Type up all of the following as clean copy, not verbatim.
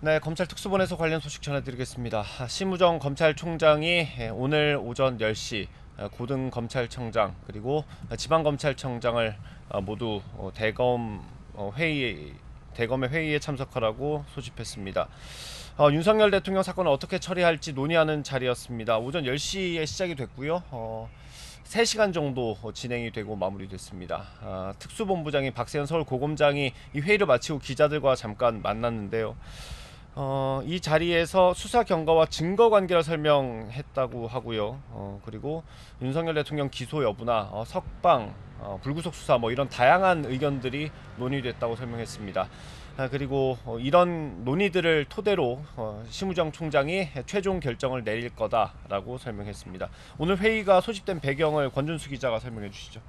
네, 검찰 특수본에서 관련 소식 전해드리겠습니다. 심우정 검찰총장이 오늘 오전 10시 고등검찰청장 그리고 지방검찰청장을 모두 대검의 회의에 참석하라고 소집했습니다. 윤석열 대통령 사건을 어떻게 처리할지 논의하는 자리였습니다. 오전 10시에 시작이 됐고요. 3시간 정도 진행이 되고 마무리됐습니다. 특수본부장인 박세현 서울고검장이 이 회의를 마치고 기자들과 잠깐 만났는데요. 이 자리에서 수사 경과와 증거 관계를 설명했다고 하고요. 그리고 윤석열 대통령 기소 여부나 석방, 불구속 수사 뭐 이런 다양한 의견들이 논의됐다고 설명했습니다. 그리고 이런 논의들을 토대로 심우정 총장이 최종 결정을 내릴 거다라고 설명했습니다. 오늘 회의가 소집된 배경을 권준수 기자가 설명해 주시죠.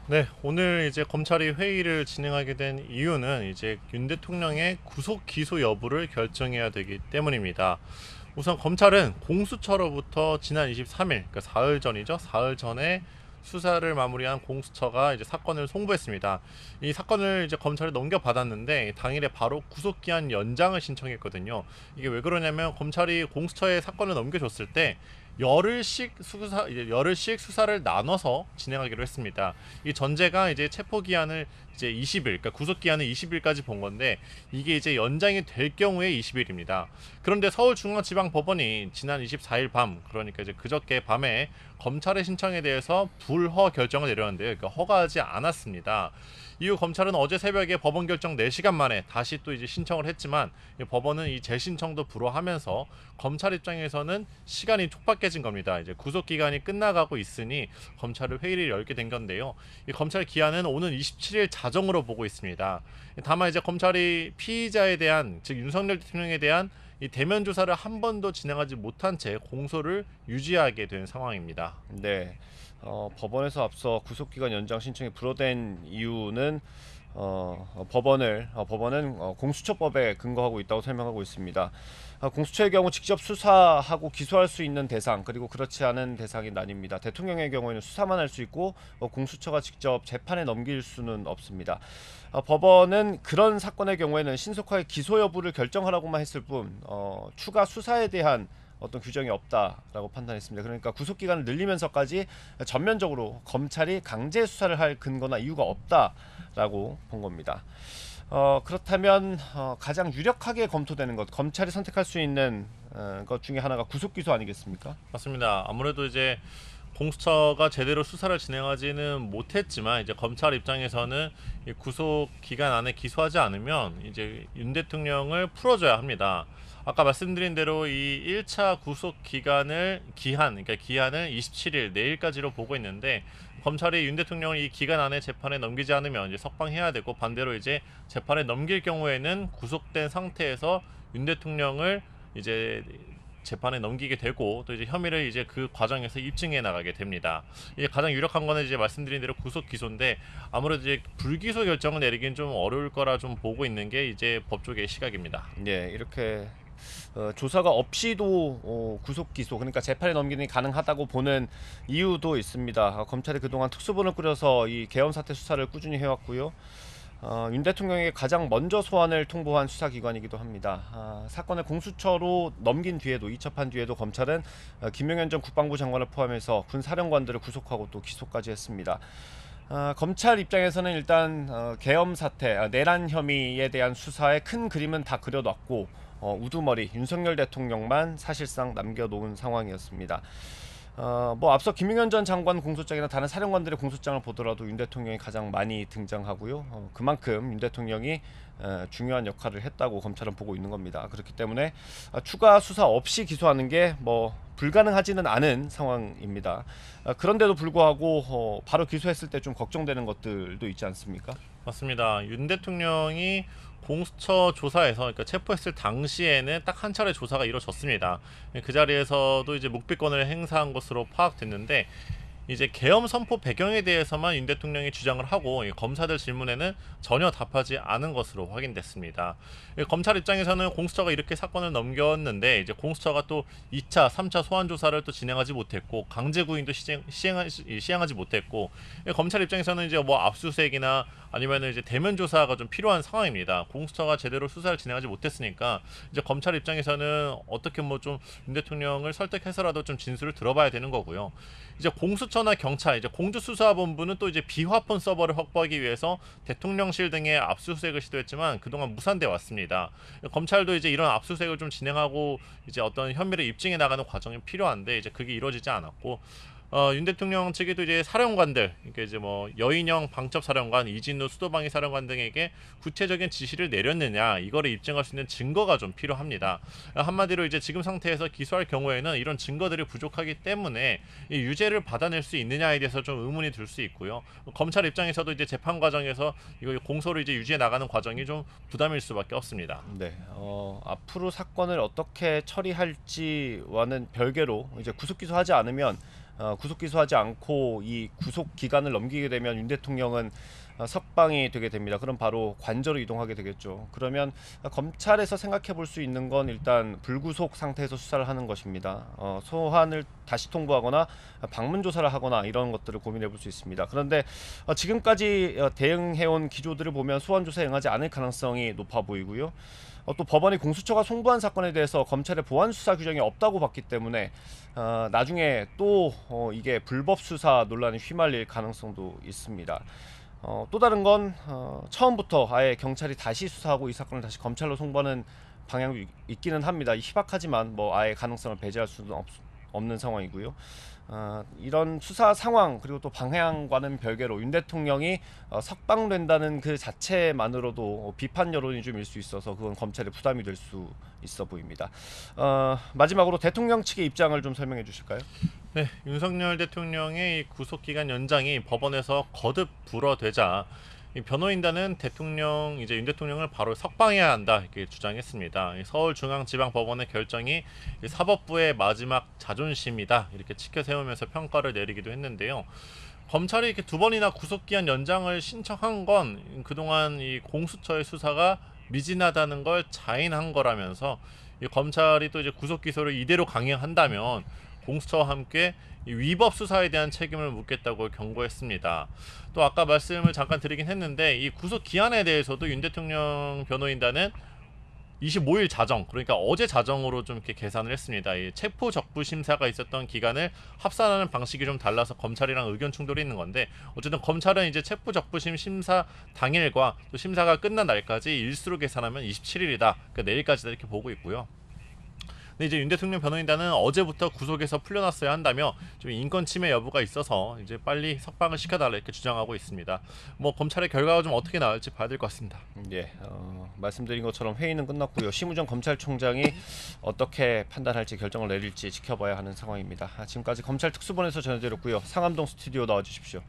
네, 오늘 이제 검찰이 회의를 진행하게 된 이유는 이제 윤 대통령의 구속 기소 여부를 결정해야 되기 때문입니다. 우선 검찰은 공수처로부터 지난 23일, 그러니까 사흘 전이죠. 사흘 전에 수사를 마무리한 공수처가 이제 사건을 송부했습니다. 이 사건을 이제 검찰에 넘겨받았는데 당일에 바로 구속기한 연장을 신청했거든요. 이게 왜 그러냐면 검찰이 공수처에 사건을 넘겨줬을 때 열흘씩 수사를 나눠서 진행하기로 했습니다. 이 전제가 이제 체포 기한을 이제 20일, 그러니까 구속 기한을 20일까지 본 건데 이게 이제 연장이 될 경우에 20일입니다. 그런데 서울중앙지방법원이 지난 24일 밤, 그러니까 이제 그저께 밤에 검찰의 신청에 대해서 불허 결정을 내렸는데요. 그러니까 허가하지 않았습니다. 이후 검찰은 어제 새벽에 법원 결정 4시간 만에 다시 또 이제 신청을 했지만 법원은 이 재신청도 불허하면서 검찰 입장에서는 시간이 촉박해진 겁니다. 이제 구속 기간이 끝나가고 있으니 검찰을 회의를 열게 된 건데요. 이 검찰 기한은 오는 27일 자정으로 보고 있습니다. 다만 이제 검찰이 피의자에 대한, 즉 윤석열 대통령에 대한 이 대면 조사를 한 번도 진행하지 못한 채 공소를 유지하게 된 상황입니다. 네, 법원에서 앞서 구속기간 연장 신청이 불허된 이유는 법원은 공수처법에 근거하고 있다고 설명하고 있습니다. 공수처의 경우 직접 수사하고 기소할 수 있는 대상 그리고 그렇지 않은 대상이 나뉩니다. 대통령의 경우에는 수사만 할 수 있고 공수처가 직접 재판에 넘길 수는 없습니다. 법원은 그런 사건의 경우에는 신속하게 기소 여부를 결정하라고만 했을 뿐 추가 수사에 대한 어떤 규정이 없다라고 판단했습니다. 그러니까 구속기간을 늘리면서까지 전면적으로 검찰이 강제 수사를 할 근거나 이유가 없다라고 본 겁니다. 그렇다면 가장 유력하게 검토되는 것, 검찰이 선택할 수 있는 것 중에 하나가 구속기소 아니겠습니까? 맞습니다. 아무래도 이제 공수처가 제대로 수사를 진행하지는 못했지만 이제 검찰 입장에서는 이 구속 기간 안에 기소하지 않으면 이제 윤 대통령을 풀어줘야 합니다. 아까 말씀드린 대로 이 1차 구속 그러니까 기한을 27일 내일까지로 보고 있는데 검찰이 윤 대통령을 이 기간 안에 재판에 넘기지 않으면 이제 석방해야 되고 반대로 이제 재판에 넘길 경우에는 구속된 상태에서 윤 대통령을 이제 재판에 넘기게 되고 또 이제 혐의를 이제 그 과정에서 입증해 나가게 됩니다. 이게 가장 유력한 거는 이제 말씀드린 대로 구속 기소인데 아무래도 이제 불기소 결정을 내리긴 좀 어려울 거라 좀 보고 있는 게 이제 법조계의 시각입니다. 네, 이렇게 조사가 없이도 구속 기소 그러니까 재판에 넘기는 게 가능하다고 보는 이유도 있습니다. 검찰이 그동안 특수본을 꾸려서 이 계엄 사태 수사를 꾸준히 해왔고요. 윤 대통령에게 가장 먼저 소환을 통보한 수사기관이기도 합니다. 사건을 공수처로 넘긴 뒤에도 이첩한 뒤에도 검찰은 김용현 전 국방부 장관을 포함해서 군 사령관들을 구속하고 또 기소까지 했습니다. 검찰 입장에서는 일단 계엄 사태, 내란 혐의에 대한 수사의 큰 그림은 다 그려놨고 우두머리 윤석열 대통령만 사실상 남겨놓은 상황이었습니다. 뭐 앞서 김용현 전 장관 공소장이나 다른 사령관들의 공소장을 보더라도 윤 대통령이 가장 많이 등장하고요. 그만큼 윤 대통령이 중요한 역할을 했다고 검찰은 보고 있는 겁니다. 그렇기 때문에 추가 수사 없이 기소하는 게 뭐 불가능하지는 않은 상황입니다. 그런데도 불구하고 바로 기소했을 때 좀 걱정되는 것들도 있지 않습니까? 맞습니다. 윤 대통령이 공수처 조사에서 그러니까 체포했을 당시에는 딱 한 차례 조사가 이루어졌습니다. 그 자리에서도 이제 묵비권을 행사한 것으로 파악됐는데 이제 계엄 선포 배경에 대해서만 윤 대통령이 주장을 하고 이 검사들 질문에는 전혀 답하지 않은 것으로 확인됐습니다. 이 검찰 입장에서는 공수처가 이렇게 사건을 넘겼는데 이제 공수처가 또 2차, 3차 소환 조사를 또 진행하지 못했고 강제 구인도 시행하지 못했고 이 검찰 입장에서는 이제 뭐 압수수색이나 아니면 이제 대면 조사가 좀 필요한 상황입니다. 공수처가 제대로 수사를 진행하지 못했으니까 이제 검찰 입장에서는 어떻게 뭐 좀 윤 대통령을 설득해서라도 좀 진술을 들어봐야 되는 거고요. 이제 공수처나 경찰, 이제 공주수사본부는 또 이제 비화폰 서버를 확보하기 위해서 대통령실 등의 압수수색을 시도했지만 그동안 무산돼 왔습니다. 검찰도 이제 이런 압수수색을 좀 진행하고 이제 어떤 혐의를 입증해 나가는 과정이 필요한데 이제 그게 이루어지지 않았고. 윤 대통령 측에도 이제 사령관들, 그러니까 이제 뭐 여인영 방첩사령관, 이진우 수도방위 사령관 등에게 구체적인 지시를 내렸느냐 이거를 입증할 수 있는 증거가 좀 필요합니다. 한마디로 이제 지금 상태에서 기소할 경우에는 이런 증거들이 부족하기 때문에 이 유죄를 받아낼 수 있느냐에 대해서 좀 의문이 들 수 있고요. 검찰 입장에서도 이제 재판 과정에서 이거 공소를 이제 유지해 나가는 과정이 좀 부담일 수밖에 없습니다. 네, 앞으로 사건을 어떻게 처리할지와는 별개로 이제 구속 기소하지 않으면 구속 기소하지 않고 이 구속 기간을 넘기게 되면 윤 대통령은 석방이 되게 됩니다. 그럼 바로 관저로 이동하게 되겠죠. 그러면 검찰에서 생각해 볼 수 있는 건 일단 불구속 상태에서 수사를 하는 것입니다. 소환을 다시 통보하거나 방문 조사를 하거나 이런 것들을 고민해 볼 수 있습니다. 그런데 지금까지 대응해온 기조들을 보면 소환 조사에 응하지 않을 가능성이 높아 보이고요. 또 법원이 공수처가 송부한 사건에 대해서 검찰의 보안 수사 규정이 없다고 봤기 때문에 나중에 또 이게 불법 수사 논란이 휘말릴 가능성도 있습니다. 또 다른 건 처음부터 아예 경찰이 다시 수사하고 이 사건을 다시 검찰로 송부하는 방향도 있기는 합니다. 희박하지만 뭐 아예 가능성을 배제할 수는 없는 상황이고요. 이런 수사 상황 그리고 또 방향과는 별개로 윤 대통령이 석방된다는 그 자체만으로도 비판 여론이 좀 일 수 있어서 그건 검찰에 부담이 될 수 있어 보입니다. 마지막으로 대통령 측의 입장을 좀 설명해 주실까요? 네, 윤석열 대통령의 이 구속기간 연장이 법원에서 거듭 불어되자 이 변호인단은 윤 대통령을 바로 석방해야 한다 이렇게 주장했습니다. 서울중앙지방법원의 결정이 사법부의 마지막 자존심이다 이렇게 치켜 세우면서 평가를 내리기도 했는데요. 검찰이 이렇게 두 번이나 구속기한 연장을 신청한 건 그동안 이 공수처의 수사가 미진하다는 걸 자인한 거라면서 이 검찰이 또 이제 구속 기소를 이대로 강행한다면 공수처와 함께 이 위법 수사에 대한 책임을 묻겠다고 경고했습니다. 또 아까 말씀을 잠깐 드리긴 했는데 이 구속 기한에 대해서도 윤 대통령 변호인단은 25일 자정, 그러니까 어제 자정으로 좀 이렇게 계산을 했습니다. 이 체포 적부 심사가 있었던 기간을 합산하는 방식이 좀 달라서 검찰이랑 의견 충돌이 있는 건데 어쨌든 검찰은 이제 체포 적부심 심사 당일과 또 심사가 끝난 날까지 일수로 계산하면 27일이다. 그러니까 내일까지다 이렇게 보고 있고요. 근데 이제 윤 대통령 변호인단은 어제부터 구속에서 풀려났어야 한다며 좀 인권 침해 여부가 있어서 이제 빨리 석방을 시켜달라 이렇게 주장하고 있습니다. 뭐 검찰의 결과가 좀 어떻게 나올지 봐야 될 것 같습니다. 예, 말씀드린 것처럼 회의는 끝났고요. 심우정 검찰총장이 어떻게 판단할지 결정을 내릴지 지켜봐야 하는 상황입니다. 지금까지 검찰 특수본에서 전해드렸고요. 상암동 스튜디오 나와주십시오.